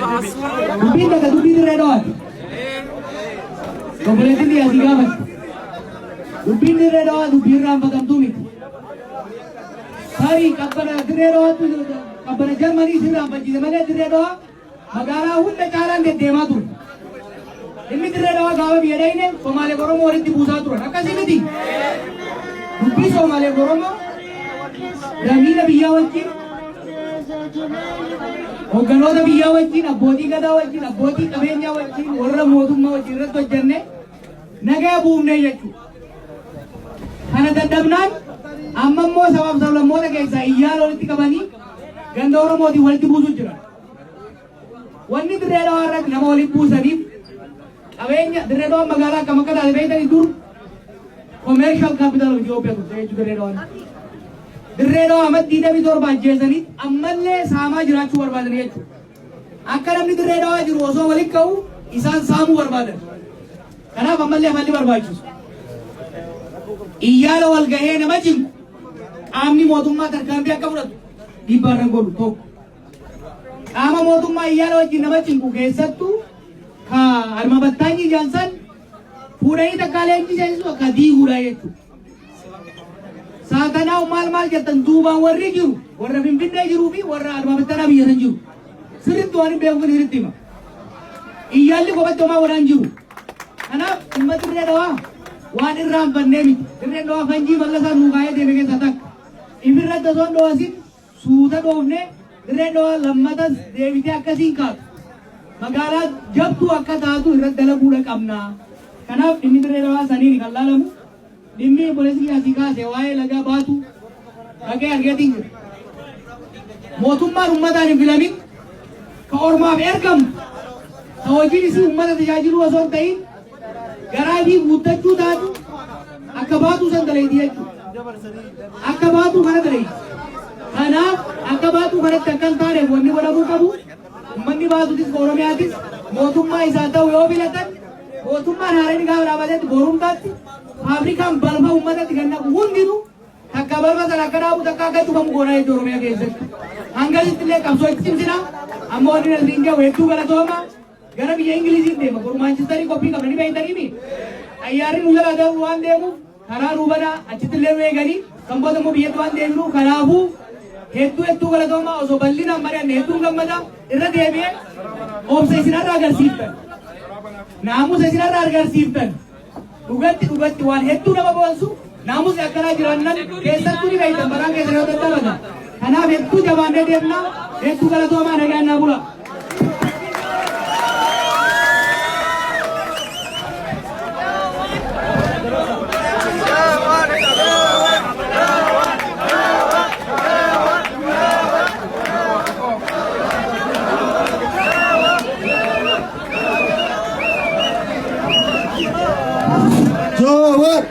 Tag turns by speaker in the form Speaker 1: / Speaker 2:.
Speaker 1: dubbiin takka dubbii dirree dhawaati. Obboleettiin dhiyaasii gaafatti. Dubbiin dirree dhawaa dubbii irraanfatamtuu miti. Tarii qabbana dirree dhawaatu qabbana Jarmanii irraanfachiise malee dirree dhawaa magaalaa hunda caalaan deddeemaa ture. Inni dirree dhawaa gaafa biyya dhayne Somaalee Oromoo walitti buusaa turan. Akkasii miti. Dubbii Somaalee Oromoo lammiilee biyyaa wajjin hogganoota biyyaa wajjin abbootii gadaa wajjin abbootii qabeenyaa wajjin warra mootummaa wajjin irratti hojjenne nagaa buufnee jechuudha. Kana dadhabnaan amma immoo sabaaf sablammoota keessaa iyyaala walitti qabanii ganda Oromootiin walitti buusuu jiran. Wanni dirree dhawaa irratti nama walitti buusaniif qabeenya dirree dhawaa magaalaa akkam akka taate beektanii dur commercial capital of Ethiopia turte jechuudha dirree dhawaan. Dirree dhawaa maddii damii torba ajjeesanii ammallee saamaa jiraachuu barbaadan jechuudha. Akka namni dirree dhawaa jiru osoo walitti ka'u isaan saamuu barbaadan. Kanaaf ammallee amalli barbaachisu. Iyyaala wal gahee nama cinku qaamni mootummaa tarkaanfii akka fudhatu dhiibbaa irra godhu tokko. Qaama mootummaa iyyaala wajjin nama cinku keessattuu ka harma battaanyi jaansan fuudhanii takka leenjii seensisu akka diiguudha jechuudha. Saatanaa maal jettan duubaan warri jiru warra Finfinnee jiruu fi warra harma battanaa biyya san jiru. Sirriitti waan hin beekuun sirriitti hima. Iyyaalli kophaatti homaa godhaan jiru. Kanaaf dhimma dirree dhawaa waan irraanfannee miti. Dirreen dhawaa fanjii bal'asaa nuu kaayee deeme keessaa takka. Ifirratti osoo hin dhawasin suuta dhoofnee dirreen dhawaa lammatas deebitee akkasiin kaatu. Magaalaa jabtuu akka taatu irratti dalaguudha qabna. Kanaaf dhimmi dirree dhawaa saniin kan laalamu dhimmi polisii asii kaasee waa'ee lagaa baatu dhagee argeetiin jira. Mootummaan uummataan hin filamin ka ormaaf ergamu ka hojiin isii uummata tajaajiluu osoo hin ta'in garaa fi guuttachuu taatu akka baatuu san daleetii jechuudha. Akka baatuu kana daleetii. Kanaaf akka baatuu kanatti akka hin taaneef wanni godhamuu qabu uummanni baatuutis Oromiyaatis mootummaa isaa ta'u yoo filatan mootummaan haaraan gaafa dhaabatetti borumtaatti faabirikaan balfa uummatatti kan naqu hundinuu takka balfa sana akka dhaabu takka akka cufamu goonaa jechuudha Oromiyaa keessatti. Hangasitti illee qabsoo itti cimsina amma wanni nasiin gahu hedduu galatooma gara biyya Ingiliziin deema Maanchistarii qophii qabanii beeytaniimi. Xayyaarri nu jala ta'u waan deemuuf karaa nu banaa achitti illee nu eeganii kan booda immoo biyyatti waan deemnu kanaafuu hedduu galatooma osoo bal'inaan mari'anne hedduun gammada irra deebi'ee obsa isinarraa agarsiiftan. Naamusa isinarraa agarsiiftan. Dhugatti waan hedduu nama boonsu naamusni akkanaa jiraannan keessattuu ni beeytan baraan keessa yoo dadhabata. Kanaaf hedduu jabaannee deemna hedduu galatoomaa nagaan naa bula.
Speaker 2: Jawab.